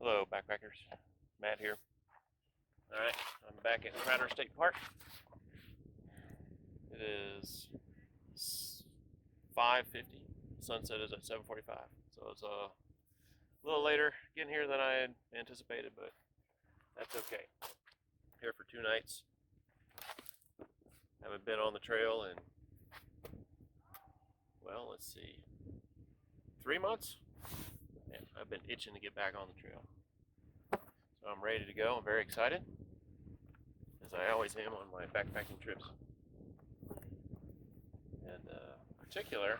Hello, backpackers. Matt here. Alright, I'm back at Crowder State Park. It is 5:50. Sunset is at 7:45. So it's a little later getting here than I had anticipated, but that's okay. Here for 2 nights. Haven't been on the trail in, well, let's see, 3 months? Man, I've been itching to get back on the trail. So I'm ready to go. I'm very excited, as I always am on my backpacking trips. And in particular,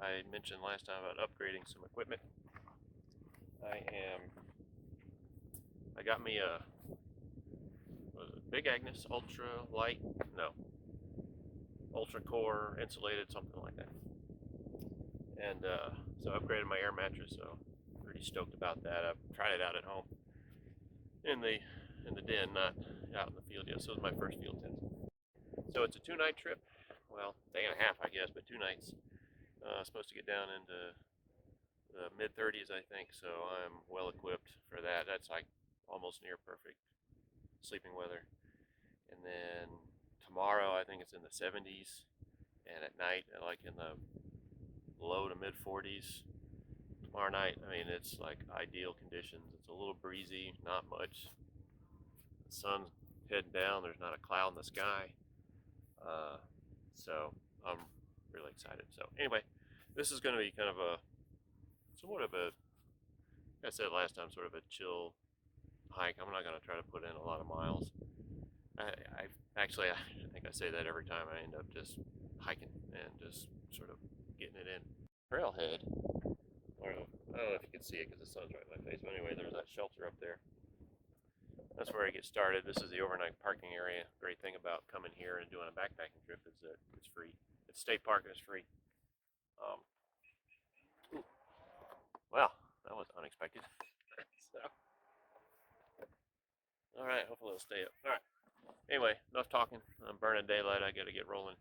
I mentioned last time about upgrading some equipment. I got me a big Agnes Ultra Core Insulated, something like that. And so I upgraded my air mattress, so pretty stoked about that. I've tried it out at home in the den, not out in the field yet. So it was my first field test. So it's a 2-night trip. Well, day and a half, I guess, but 2 nights. Supposed to get down into the mid-30s, I think, so I'm well equipped for that. That's like almost near perfect sleeping weather. And then tomorrow, I think it's in the 70s, and at night, like in the low to mid-40s. Tomorrow night, I mean, it's like ideal conditions. It's a little breezy, not much. The sun's heading down. There's not a cloud in the sky. So I'm really excited. So anyway, this is going to be kind of somewhat of a, like I said last time, sort of a chill hike. I'm not going to try to put in a lot of miles. I think I say that every time. I end up just hiking and just sort of getting it in. Trailhead, or I don't know if you can see it because the sun's right in my face, but anyway, there's that shelter up there. That's where I get started. This is the overnight parking area. Great thing about coming here and doing a backpacking trip is that it's free. It's state park and it's free. Well, that was unexpected. So, all right, hopefully it'll stay up. All right. Anyway, enough talking. I'm burning daylight. I got to get rolling.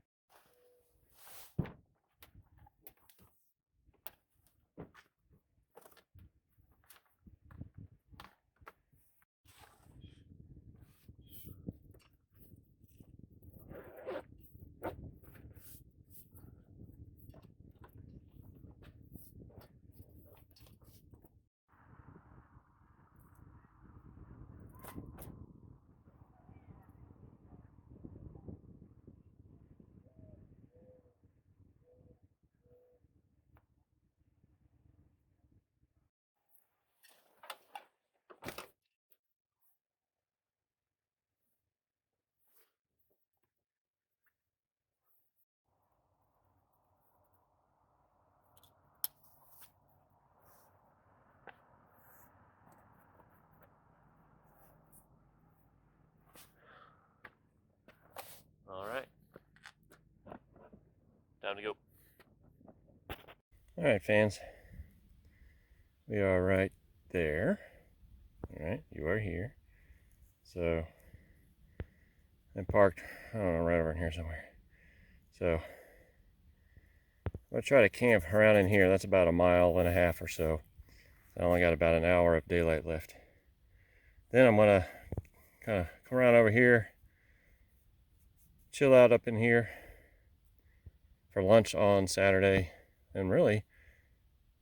All right. Time to go. All right, fans. We are right there. All right, you are here. So I'm parked, I don't know, right over in here somewhere. So I'm gonna try to camp around in here. That's about 1.5 miles or so. I only got about an hour of daylight left. Then I'm gonna kind of come around over here, chill out up in here for lunch on Saturday, and really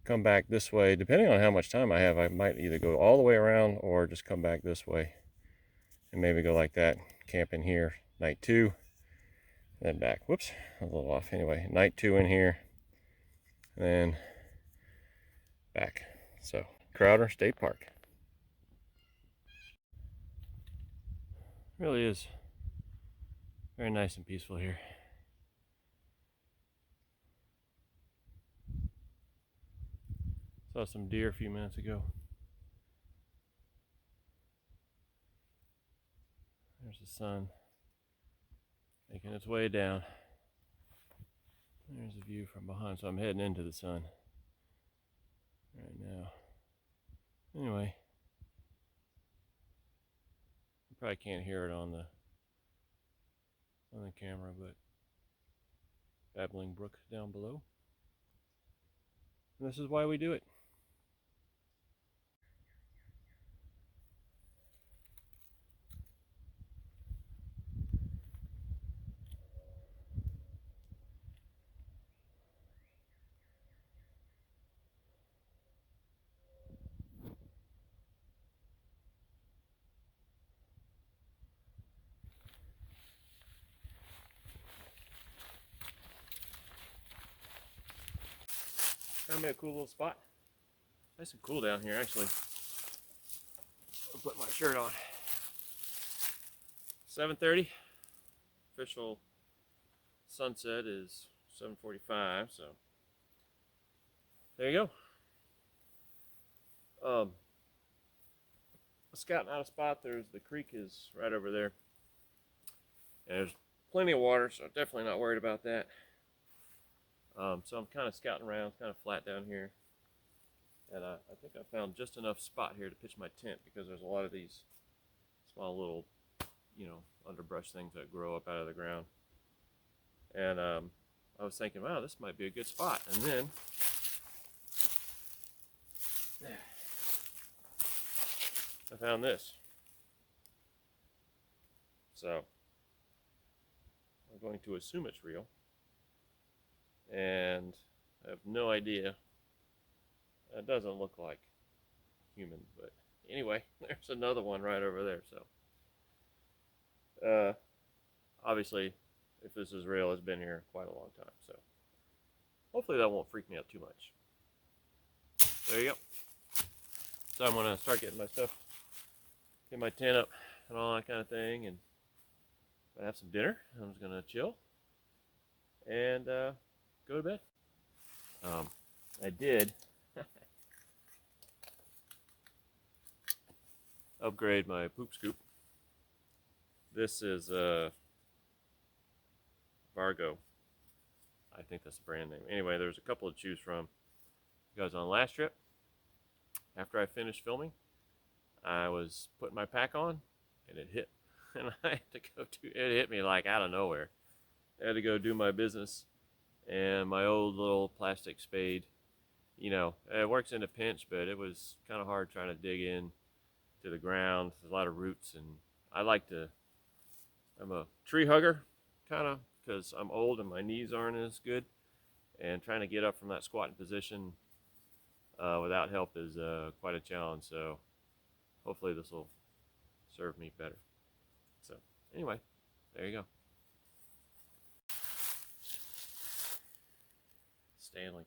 come back this way. Depending on how much time I have, I might either go all the way around or just come back this way and maybe go like that, camp in here night 2, then back. Whoops, a little off. Anyway, night 2 in here, and then back. So Crowder State Park really is very nice and peaceful here. Saw some deer a few minutes ago. There's the sun making its way down. There's a view from behind, so I'm heading into the sun right now. Anyway, you probably can't hear it on the camera, but babbling brook down below. And this is why we do it. Found me a cool little spot. Nice and cool down here, actually. I'll put my shirt on. 7:30. Official sunset is 7:45, so there you go. Scouting out a spot. The creek is right over there. And there's plenty of water, so I'm definitely not worried about that. So I'm kind of scouting around. It's kind of flat down here. And I think I found just enough spot here to pitch my tent, because there's a lot of these small little, underbrush things that grow up out of the ground. And I was thinking, wow, this might be a good spot. And then I found this. So I'm going to assume it's real. And I have no idea. It doesn't look like human, but anyway, there's another one right over there. So obviously, if this is real, it's been here quite a long time. So hopefully that won't freak me out too much. There you go. So I'm gonna start getting my stuff, get my tent up and all that kind of thing, and I have some dinner. I'm just gonna chill and go to bed. I did upgrade my poop scoop. This is Vargo. I think that's the brand name. Anyway, there's a couple to choose from. Because on last trip, after I finished filming, I was putting my pack on and it hit. And I had to go it hit me like out of nowhere. I had to go do my business, and my old little plastic spade, it works in a pinch, but it was kind of hard trying to dig in to the ground. There's a lot of roots, and I'm a tree hugger, kind of, because I'm old and my knees aren't as good, and trying to get up from that squatting position without help is quite a challenge. So hopefully this will serve me better. So anyway, there you go. Stanley.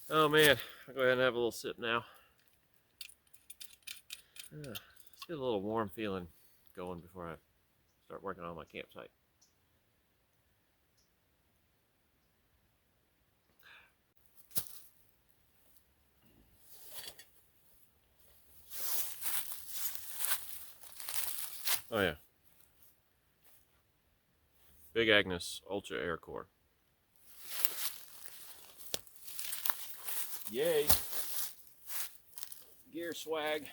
Oh man, I'll go ahead and have a little sip now. Let's get a little warm feeling going before I start working on my campsite. Oh yeah. Big Agnes Ultra Air Core. Yay. Gear swag.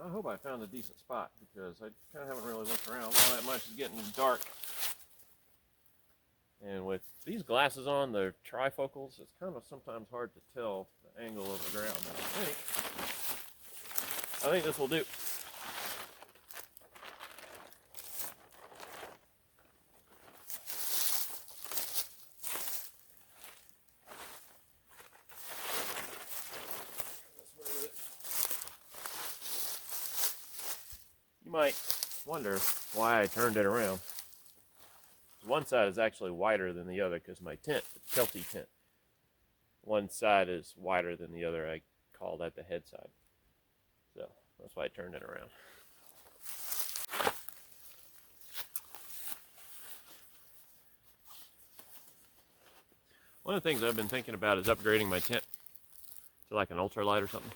I hope I found a decent spot, because I kind of haven't really looked around all that much. It's getting dark. And with these glasses on, the trifocals, it's kind of sometimes hard to tell the angle of the ground. But I think this will do. You might wonder why I turned it around. One side is actually wider than the other, because my tent, the Kelty tent, one side is wider than the other. I call that the head side. So that's why I turned it around. One of the things I've been thinking about is upgrading my tent to like an ultralight or something.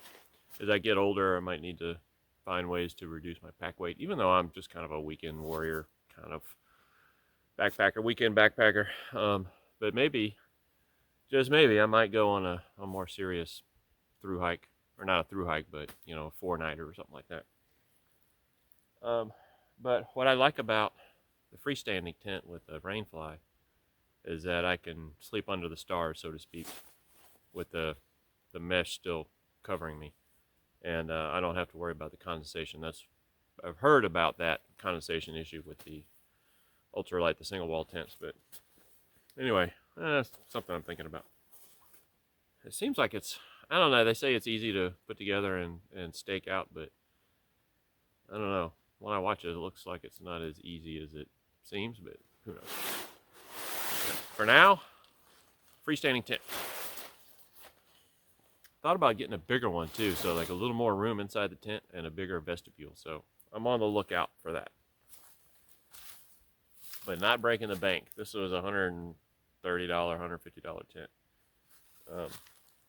As I get older, I might need to find ways to reduce my pack weight, even though I'm just kind of a weekend warrior, kind of backpacker, weekend backpacker. But maybe, just maybe, I might go on a more serious through hike, or not a through hike, but a 4-nighter or something like that. But what I like about the freestanding tent with the rainfly is that I can sleep under the stars, so to speak, with the mesh still covering me, and I don't have to worry about the condensation. I've heard about that condensation issue with the ultralight, the single wall tents, but anyway, that's something I'm thinking about. It seems like I don't know, they say it's easy to put together and stake out, but I don't know. When I watch it, it looks like it's not as easy as it seems, but Who knows? For now, freestanding tent. Thought about getting a bigger one too, so like a little more room inside the tent and a bigger vestibule. So I'm on the lookout for that. But not breaking the bank. This was a $130, $150 tent.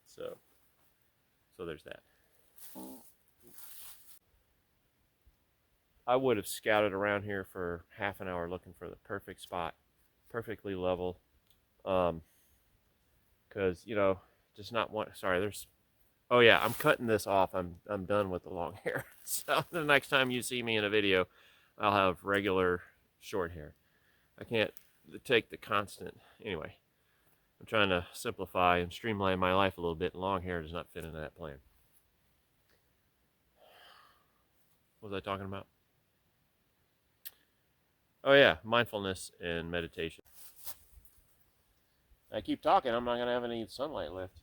So there's that. I would have scouted around here for half an hour looking for the perfect spot, perfectly level. Because, you know, just not one. Sorry, there's. Oh yeah, I'm cutting this off. I'm done with the long hair. So the next time you see me in a video, I'll have regular short hair. I can't take the constant. Anyway, I'm trying to simplify and streamline my life a little bit, and long hair does not fit into that plan. What was I talking about? Oh yeah, mindfulness and meditation. I keep talking, I'm not going to have any sunlight left.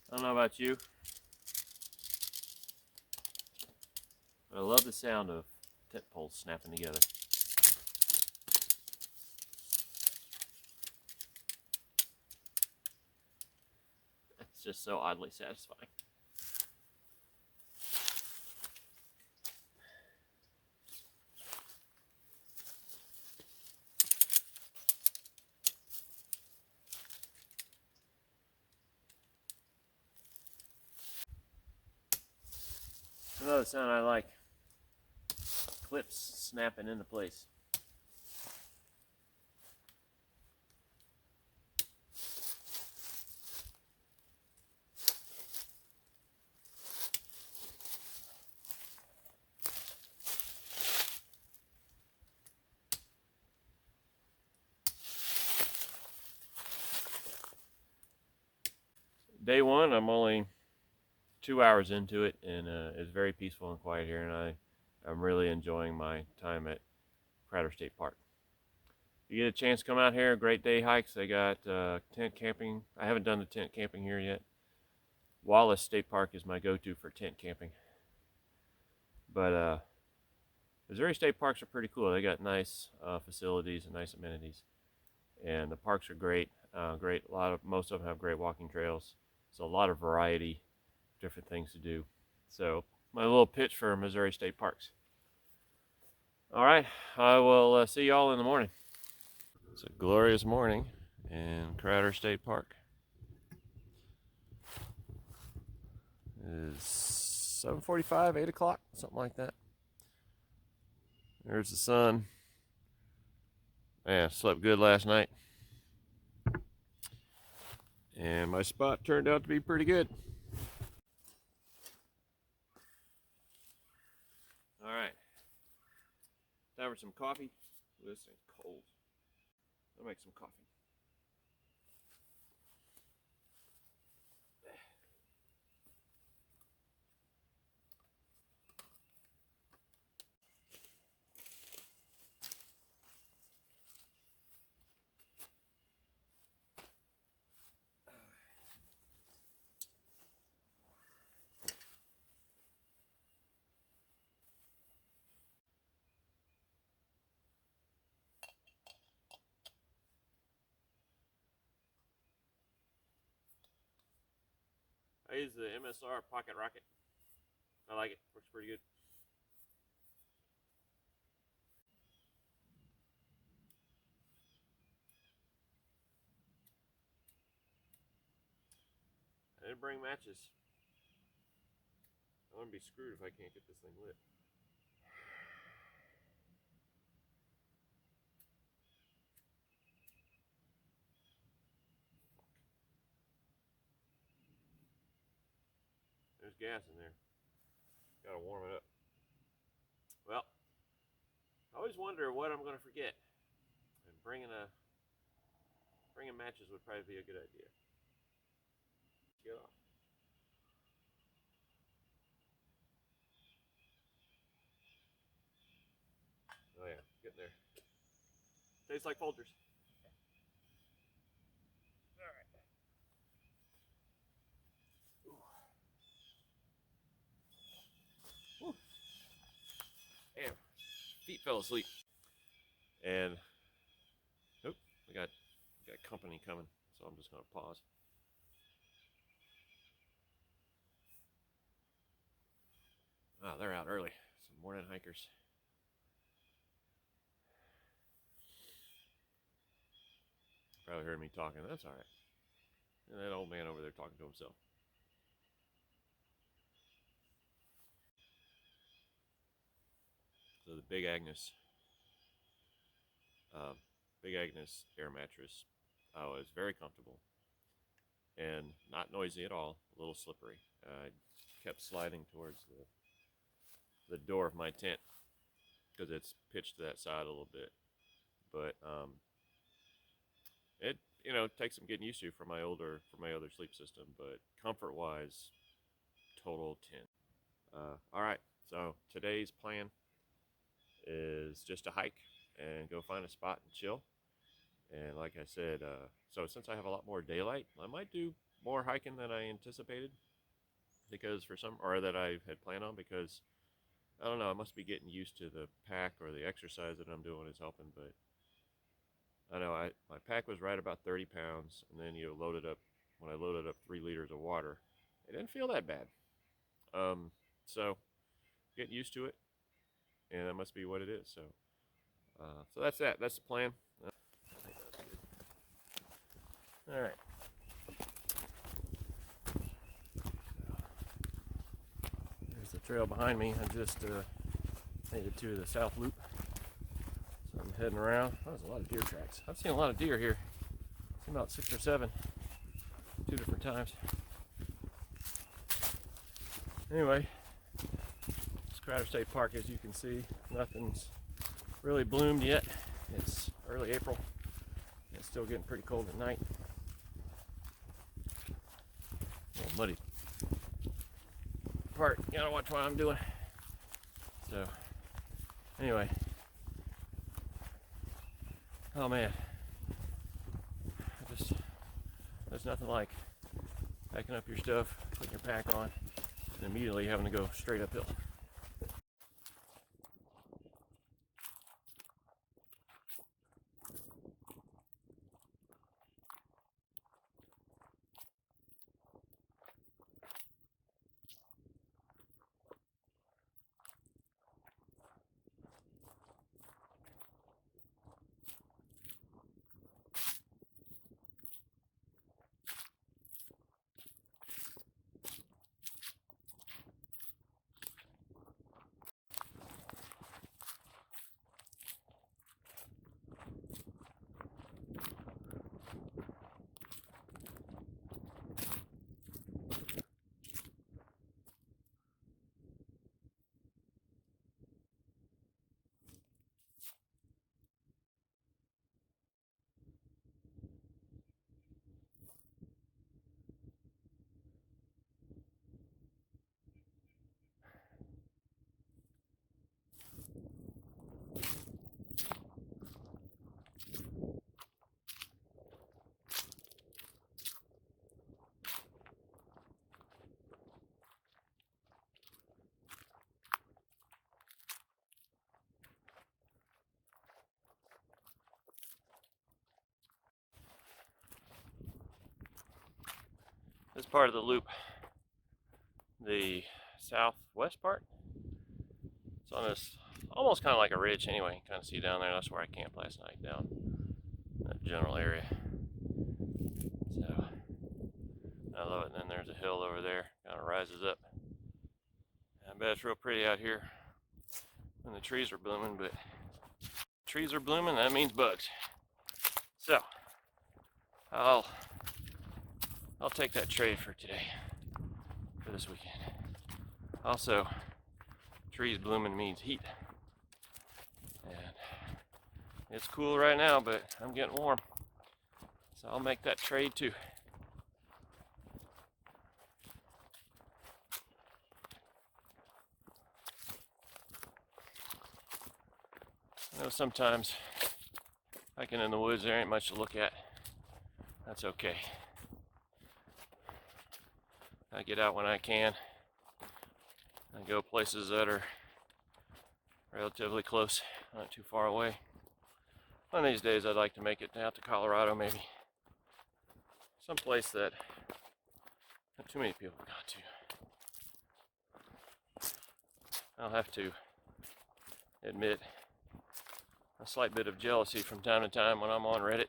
I don't know about you, but I love the sound of tent poles snapping together. It's just so oddly satisfying. Another sound I like, clips snapping into place. Day one, I'm only 2 hours into it, and it's very peaceful and quiet here, and I'm really enjoying my time at Crowder State Park. If you get a chance to come out here, great day hikes. They got tent camping. I haven't done the tent camping here yet. Wallace State Park is my go-to for tent camping. But Missouri state parks are pretty cool. They got nice facilities and nice amenities, and the parks are great. Most of them have great walking trails. So a lot of variety, different things to do. So my little pitch for Missouri state parks. All right, I will see y'all in the morning. It's a glorious morning in Crowder State Park. It is 7:45, 8 o'clock, something like that. There's the sun. Yeah, slept good last night. And my spot turned out to be pretty good. All right. Time for some coffee. This thing's cold. I'll make some coffee. I use the MSR Pocket Rocket. I like it. Works pretty good. I didn't bring matches. I'm gonna be screwed if I can't get this thing lit. There's gas in there. Gotta warm it up. Well, I always wonder what I'm gonna forget. And bringing matches would probably be a good idea. get off. Oh yeah, getting there. Tastes like Folgers. All right. Damn, feet fell asleep. And nope, we got company coming, so I'm just gonna pause. Oh, they're out early. Some morning hikers. Probably heard me talking. That's all right. And that old man over there talking to himself. So the Big Agnes air mattress was very comfortable and not noisy at all. A little slippery. I kept sliding towards the door of my tent because it's pitched to that side a little bit. But it takes some getting used to for my other sleep system. But comfort wise, total 10. All right. So today's plan is just to hike and go find a spot and chill. And like I said, so since I have a lot more daylight, I might do more hiking than I anticipated because that I had planned on, because I don't know, I must be getting used to the pack, or the exercise that I'm doing is helping. But I know my pack was right about 30 pounds, and then when I loaded up 3 liters of water, it didn't feel that bad. So getting used to it, and that must be what it is. So so that's the plan. All right. There's the trail behind me. I just made it to the South Loop, so I'm heading around. Oh, there's a lot of deer tracks. I've seen a lot of deer here. I've seen about 6 or 7, 2 different times. Anyway, it's Crowder State Park. As you can see, nothing's really bloomed yet. It's early April. It's still getting pretty cold at night. A little muddy part. You gotta watch what I'm doing. So, anyway. Oh man. There's nothing like packing up your stuff, putting your pack on, and immediately having to go straight uphill. This part of the loop, the southwest part, it's on this almost kind of like a ridge anyway. You kind of see down there. That's where I camped last night, down that general area. So I love it. And then there's a hill over there, kind of rises up. I bet it's real pretty out here when the trees are blooming, but trees are blooming, that means bugs. So I'll take that trade for today, for this weekend. Also, trees blooming means heat. And it's cool right now, but I'm getting warm. So I'll make that trade too. So sometimes hiking in the woods, there ain't much to look at. That's okay. I get out when I can. I go places that are relatively close, not too far away. One of these days I'd like to make it out to Colorado, maybe. Someplace that not too many people have gone to. I'll have to admit a slight bit of jealousy from time to time when I'm on Reddit.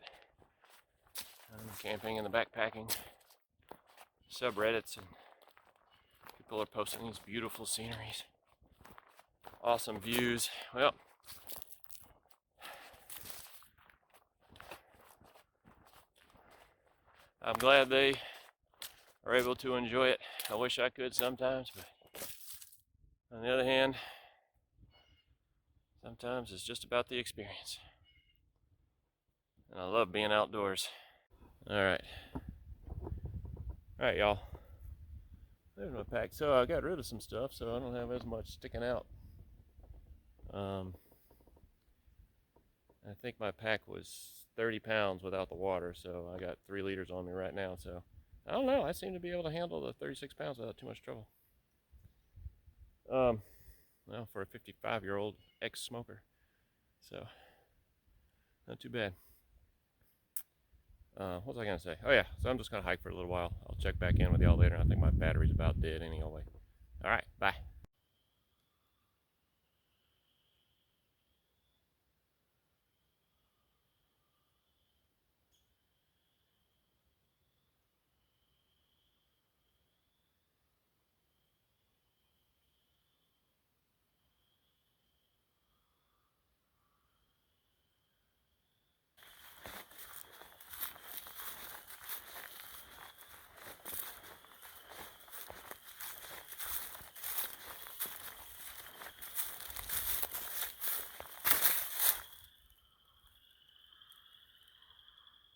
I'm camping and the backpacking subreddits, and people are posting these beautiful sceneries, awesome views. Well, I'm glad they are able to enjoy it. I wish I could sometimes, but on the other hand, sometimes it's just about the experience. And I love being outdoors. Alright, y'all. There's my pack. So I got rid of some stuff, so I don't have as much sticking out. I think my pack was 30 pounds without the water, so I got 3 liters on me right now. So I don't know, I seem to be able to handle the 36 pounds without too much trouble. Well, for a 55-year-old ex-smoker, so not too bad. What was I gonna say? Oh yeah, so I'm just gonna hike for a little while. I'll check back in with y'all later. I think my battery's about dead anyway. All right, bye.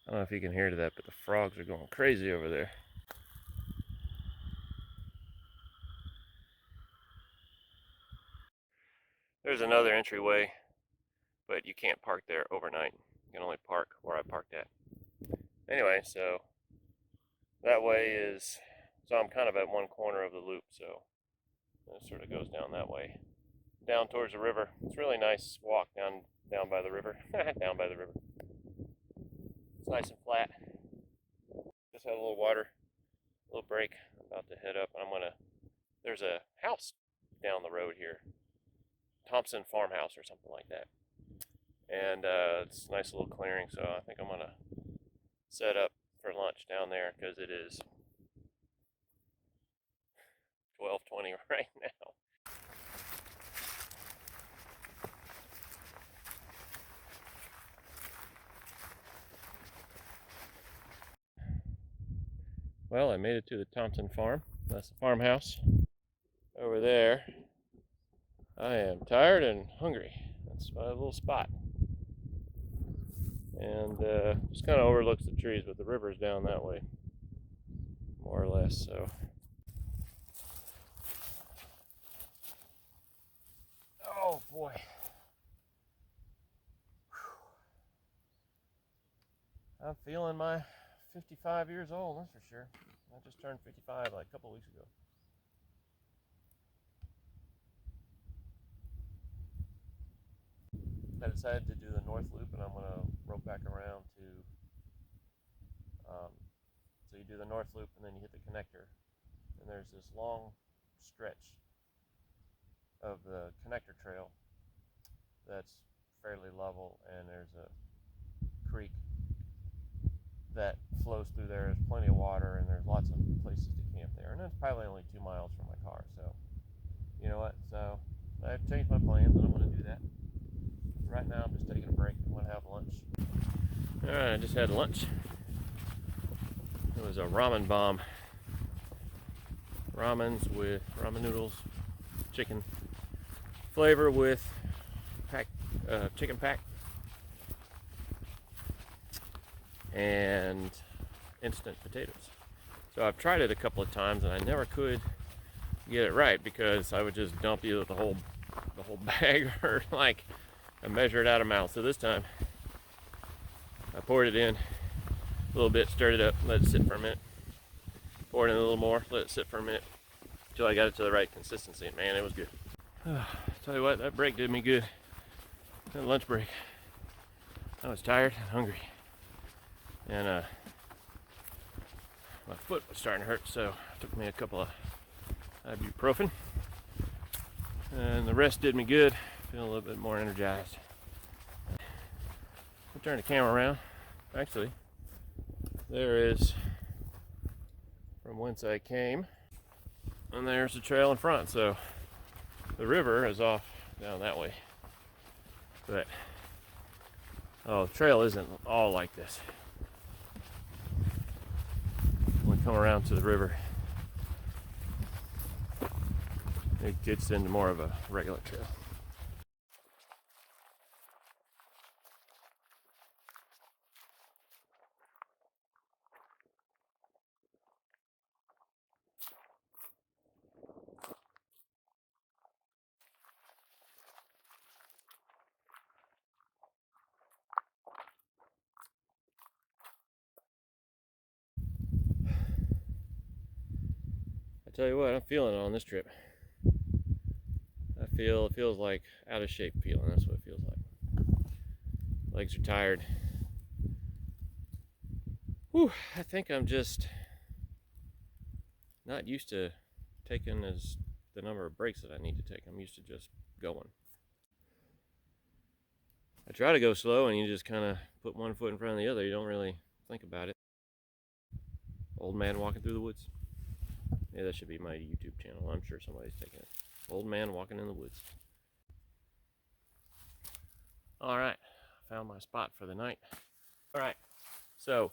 I don't know if you can hear that, but the frogs are going crazy over there. There's another entryway, but you can't park there overnight. You can only park where I parked at. Anyway, so that way is, so I'm kind of at one corner of the loop, so it sort of goes down that way, down towards the river. It's a really nice walk down by the river, down by the river. It's nice and flat. Just had a little water, a little break. I'm about to head up, and there's a house down the road here, Thompson Farmhouse or something like that. And it's a nice little clearing, so I think I'm gonna set up for lunch down there because it is 12:20 right now. Well, I made it to the Thompson farm. That's the farmhouse over there. I am tired and hungry. That's my little spot. And just kind of overlooks the trees, but the river's down that way, more or less. So, oh boy. Whew. I'm feeling my 55 years old, that's for sure. I just turned 55 like a couple weeks ago. I decided to do the north loop, and I'm going to rope back around to, so you do the north loop and then you hit the connector, and there's this long stretch of the connector trail that's fairly level, and there's a creek that flows through there. There's plenty of water, and there's lots of places to camp there, and it's probably only 2 miles from my car. So you know what, so I've changed my plans, and I'm going to do that. Right now I'm just taking a break. I'm going to have lunch. Alright, I just had lunch. It was a ramen bomb. Ramen noodles, chicken flavor with chicken pack and instant potatoes. So I've tried it a couple of times and I never could get it right because I would just dump either the whole bag or like I measured out a mouth. So this time I poured it in a little bit, stirred it up, let it sit for a minute. Poured in a little more, let it sit for a minute until I got it to the right consistency. Man, it was good. Tell you what, that break did me good. That lunch break. I was tired and hungry. And my foot was starting to hurt, so it took me a couple of ibuprofen. And the rest did me good. Feeling a little bit more energized. I'll turn the camera around. Actually, there is from whence I came. And there's the trail in front. So the river is off down that way. But, oh, the trail isn't all like this. When we come around to the river, it gets into more of a regular trail. I tell you what, I'm feeling it on this trip. It feels like out of shape feeling. That's what it feels like. Legs are tired. Whew, I think I'm just not used to taking the number of breaks that I need to take. I'm used to just going. I try to go slow and you just kind of put one foot in front of the other. You don't really think about it. Old man walking through the woods. Yeah, that should be my YouTube channel. I'm sure somebody's taking it. Old man walking in the woods. All right, found my spot for the night. All right, so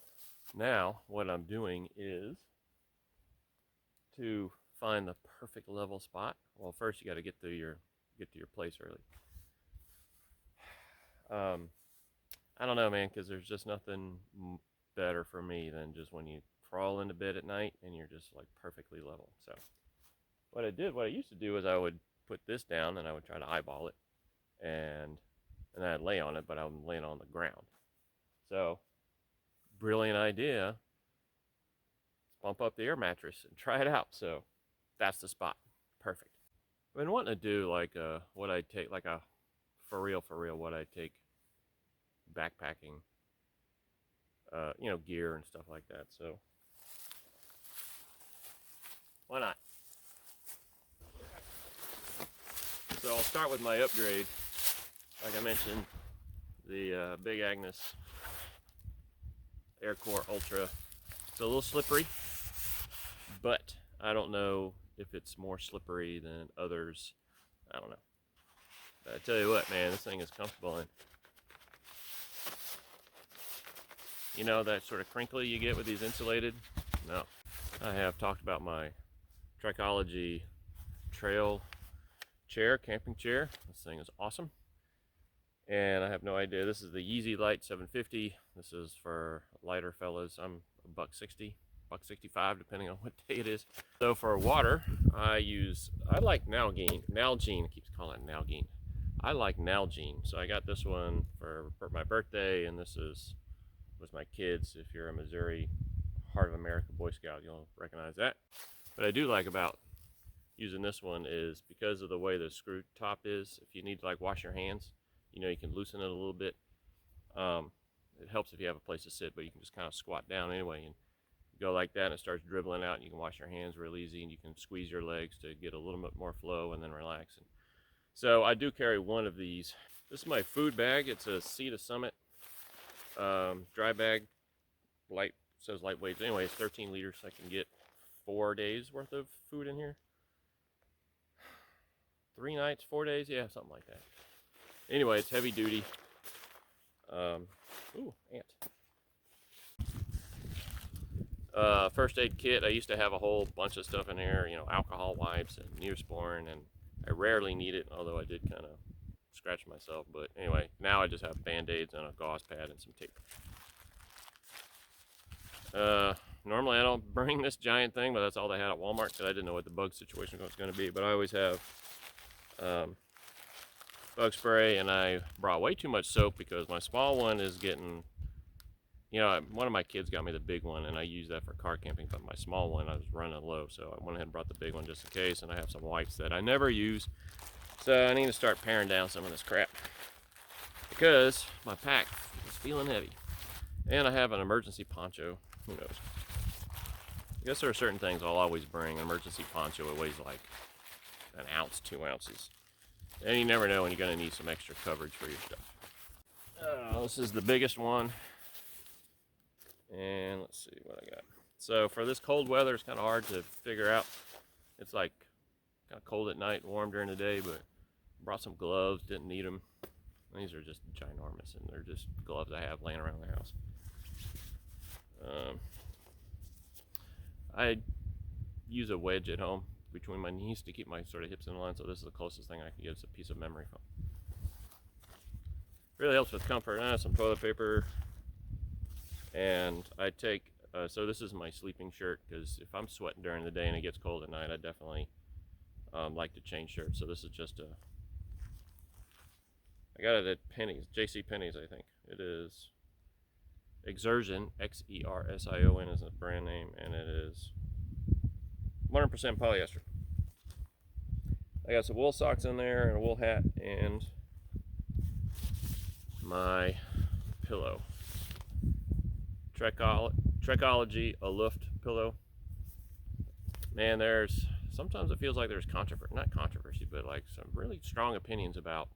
now what I'm doing is to find the perfect level spot. Well, first you got to get to your place early. I don't know, man, because there's just nothing better for me than just when you crawl into bed at night and you're just like perfectly level. So what I used to do is I would put this down and I would try to eyeball it, and I'd lay on it, but I'm laying on the ground. So brilliant idea. Bump up the air mattress and try it out. So that's the spot. Perfect. I've been wanting to do like what I take, like a for real what I take backpacking, gear and stuff like that. So why not? So I'll start with my upgrade. Like I mentioned, the big Agnes Aircore Ultra. It's a little slippery, but I don't know if it's more slippery than others. I don't know. But I tell you what, man, this thing is comfortable. And you know that sort of crinkly you get with these insulated? No. I have talked about my Trikology trail chair, camping chair. This thing is awesome. And I have no idea. This is the Yeezy Light 750. This is for lighter fellas. I'm a $160, $165, depending on what day it is. So for water, I like Nalgene. Nalgene, I keep calling it Nalgene. I like Nalgene. So I got this one for my birthday, and this was my kids. If you're a Missouri Heart of America Boy Scout, you'll recognize that. What I do like about using this one is because of the way the screw top is, if you need to like wash your hands, you can loosen it a little bit. It helps if you have a place to sit, but you can just kind of squat down anyway and go like that, and it starts dribbling out, and you can wash your hands real easy, and you can squeeze your legs to get a little bit more flow and then relax. And so I do carry one of these. This is my food bag. It's a Sea to Summit dry bag. Says lightweight. Anyway, it's 13 liters. I can get 4 days worth of food in here. 3 nights, 4 days, yeah, something like that. Anyway, it's heavy duty. Ooh, ant. First aid kit. I used to have a whole bunch of stuff in here, alcohol wipes and Neosporin, and I rarely need it, although I did kind of scratch myself. But anyway, now I just have band-aids and a gauze pad and some tape. Normally I don't bring this giant thing, but that's all they had at Walmart because I didn't know what the bug situation was going to be. But I always have bug spray, and I brought way too much soap because my small one is getting, you know, one of my kids got me the big one, and I use that for car camping, but my small one, I was running low, so I went ahead and brought the big one just in case, and I have some wipes that I never use, so I need to start paring down some of this crap because my pack is feeling heavy. And I have an emergency poncho. Who knows? I guess there are certain things I'll always bring. An emergency poncho, it weighs like an ounce, 2 ounces. And you never know when you're going to need some extra coverage for your stuff. This is the biggest one. And let's see what I got. So for this cold weather, it's kind of hard to figure out. It's like kind of cold at night, warm during the day, but brought some gloves, didn't need them. These are just ginormous, and they're just gloves I have laying around the house. I use a wedge at home between my knees to keep my sort of hips in line, so this is the closest thing I can get. It's a piece of memory foam. Really helps with comfort. Some toilet paper, and I take, so this is my sleeping shirt, because if I'm sweating during the day and it gets cold at night, I definitely like to change shirts. So this is just I got it at Penny's, JC Penney's, I think. It is Exertion, Xersion is the brand name, and it is 100% polyester. I got some wool socks in there and a wool hat and my pillow. Trekology Aluft pillow. Man, sometimes it feels like there's not controversy, but like some really strong opinions about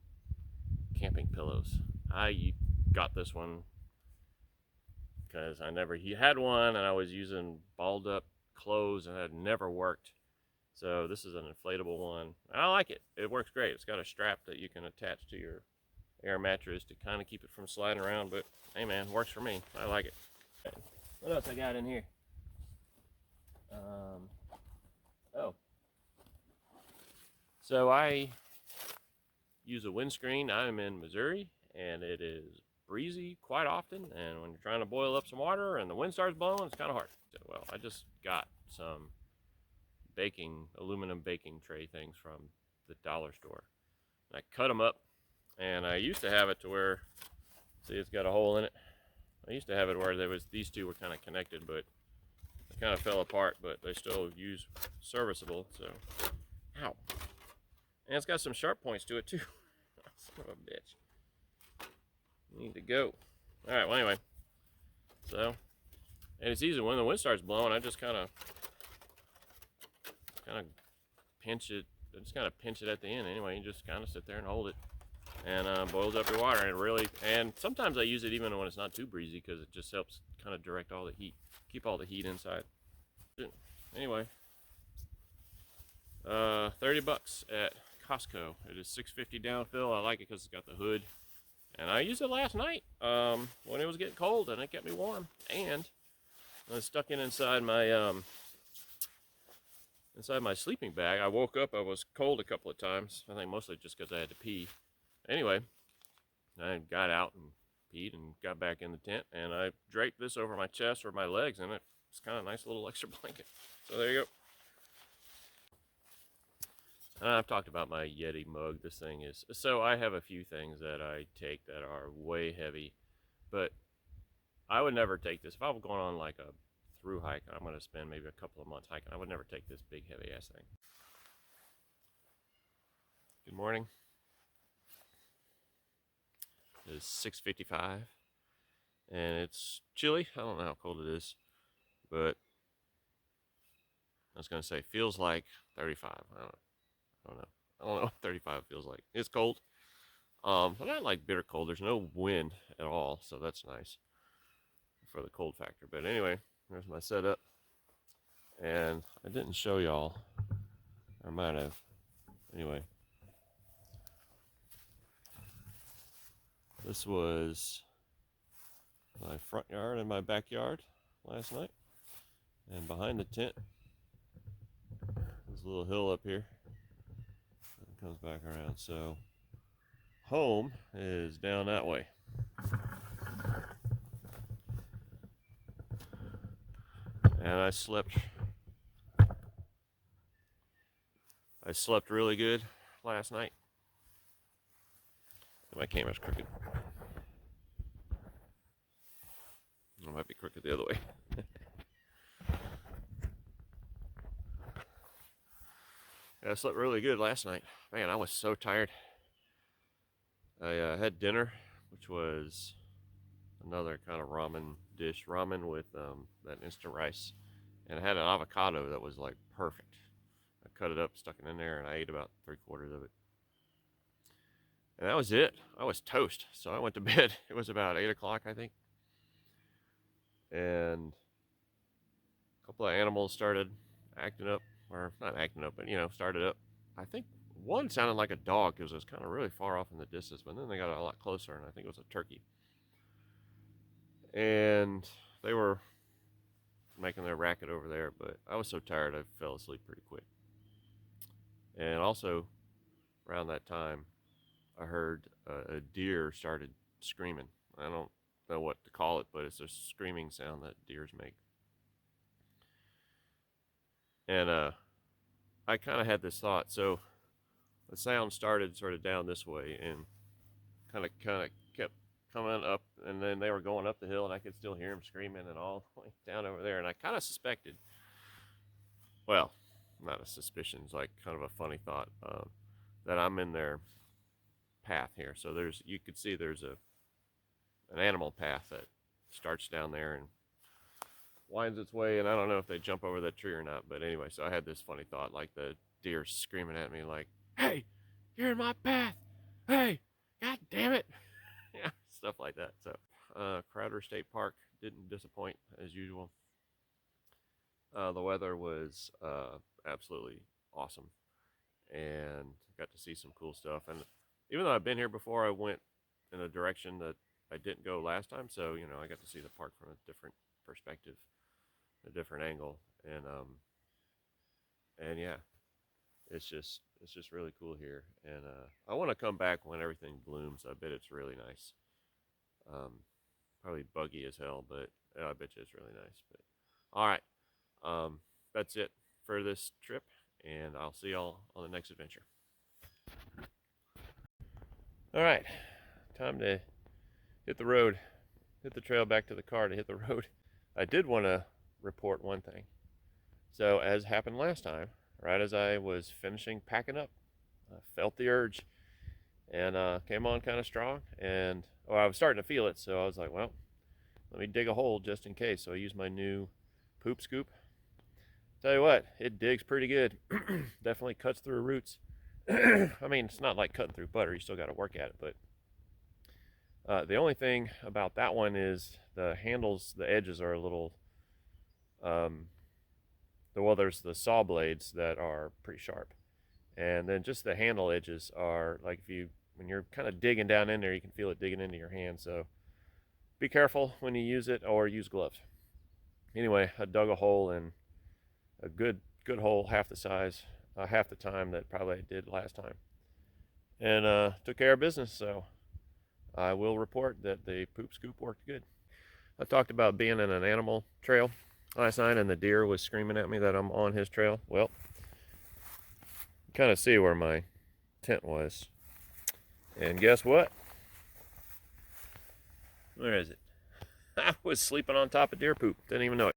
camping pillows. I got this one because he had one and I was using balled up clothes and it had never worked. So this is an inflatable one. I like it. It works great. It's got a strap that you can attach to your air mattress to kind of keep it from sliding around, but hey man, works for me. I like it. What else I got in here? So I use a windscreen. I'm in Missouri and it is breezy quite often, and when you're trying to boil up some water and the wind starts blowing, it's kind of hard. So, well, I just got some aluminum baking tray things from the dollar store. And I cut them up, and I used to have it to where, see, it's got a hole in it. I used to have it where these two were kind of connected, but they kind of fell apart, but they still use serviceable. So, ow. And it's got some sharp points to it too. Son of a bitch. Need to go. All right, well, anyway. So, and it's easy when the wind starts blowing, I just kind of pinch it. I just kind of pinch it at the end. Anyway, you just kind of sit there and hold it, and boils up your water. And it really, and sometimes I use it even when it's not too breezy, because it just helps kind of direct all the heat, keep all the heat inside. Anyway, $30 at Costco. It is $6.50 downfill. I like it because it's got the hood. And I used it last night when it was getting cold, and it kept me warm. And I stuck it inside my sleeping bag. I woke up, I was cold a couple of times. I think mostly just because I had to pee. Anyway, I got out and peed and got back in the tent, and I draped this over my chest or my legs, and it's kind of a nice little extra blanket. So there you go. I've talked about my Yeti mug. This thing is, so I have a few things that I take that are way heavy, but I would never take this. If I was going on like a through hike, I'm going to spend maybe a couple of months hiking, I would never take this big heavy ass thing. Good morning. It is 6:55 and it's chilly. I don't know how cold it is, but I was going to say feels like 35. I don't know what 35 feels like. It's cold. But not like bitter cold. There's no wind at all, so that's nice for the cold factor. But anyway, there's my setup. And I didn't show y'all. Or I might have. Anyway. This was my front yard and my backyard last night. And behind the tent, there's a little hill up here. Comes back around, so home is down that way. And I slept really good last night. My camera's crooked. It might be crooked the other way. Yeah, I slept really good last night. Man, I was so tired. I had dinner, which was another kind of ramen dish. Ramen with that instant rice. And I had an avocado that was like perfect. I cut it up, stuck it in there, and I ate about 3/4 of it. And that was it. I was toast. So I went to bed. It was about 8 o'clock, I think. And a couple of animals started acting up. Or not acting up, but started up. I think one sounded like a dog because it was kind of really far off in the distance, but then they got a lot closer, and I think it was a turkey. And they were making their racket over there, but I was so tired I fell asleep pretty quick. And also, around that time, I heard a deer started screaming. I don't know what to call it, but it's a screaming sound that deers make. And I kind of had this thought. So the sound started sort of down this way and kind of kept coming up, and then they were going up the hill, and I could still hear them screaming and all the way down over there. And I kind of suspected, well, not a suspicion, it's like kind of a funny thought, that I'm in their path here. So you could see there's an animal path that starts down there and winds its way, and I don't know if they jump over that tree or not, but anyway, so I had this funny thought, like the deer screaming at me like, "Hey, you're in my path! Hey, god damn it!" Yeah, stuff like that. So Crowder State Park didn't disappoint as usual. The weather was absolutely awesome, and got to see some cool stuff. And even though I've been here before, I went in a direction that I didn't go last time, so I got to see the park from a different perspective, a different angle, and yeah, it's just really cool here. And I want to come back when everything blooms. I bet it's really nice. Probably buggy as hell, but I bet you it's really nice. But all right, that's it for this trip, and I'll see y'all on the next adventure. All right, time to hit the road, hit the trail back to the car to hit the road. I did want to report one thing. So as happened last time, right as I was finishing packing up, I felt the urge and came on kind of strong, and I was starting to feel it, so I was like, well, let me dig a hole just in case. So I used my new poop scoop. Tell you what, it digs pretty good. Definitely cuts through roots. I mean, it's not like cutting through butter, you still got to work at it, but the only thing about that one is the handles, the edges are a little well, there's the saw blades that are pretty sharp, and then just the handle edges are like, when you're kind of digging down in there, you can feel it digging into your hand. So be careful when you use it, or use gloves. Anyway, I dug a hole, in a good hole, half the size, half the time that probably I did last time, and took care of business. So I will report that the poop scoop worked good. I talked about being in an animal trail last night, and the deer was screaming at me that I'm on his trail. Well, you kind of see where my tent was, and guess what? Where is it? I was sleeping on top of deer poop. Didn't even know it.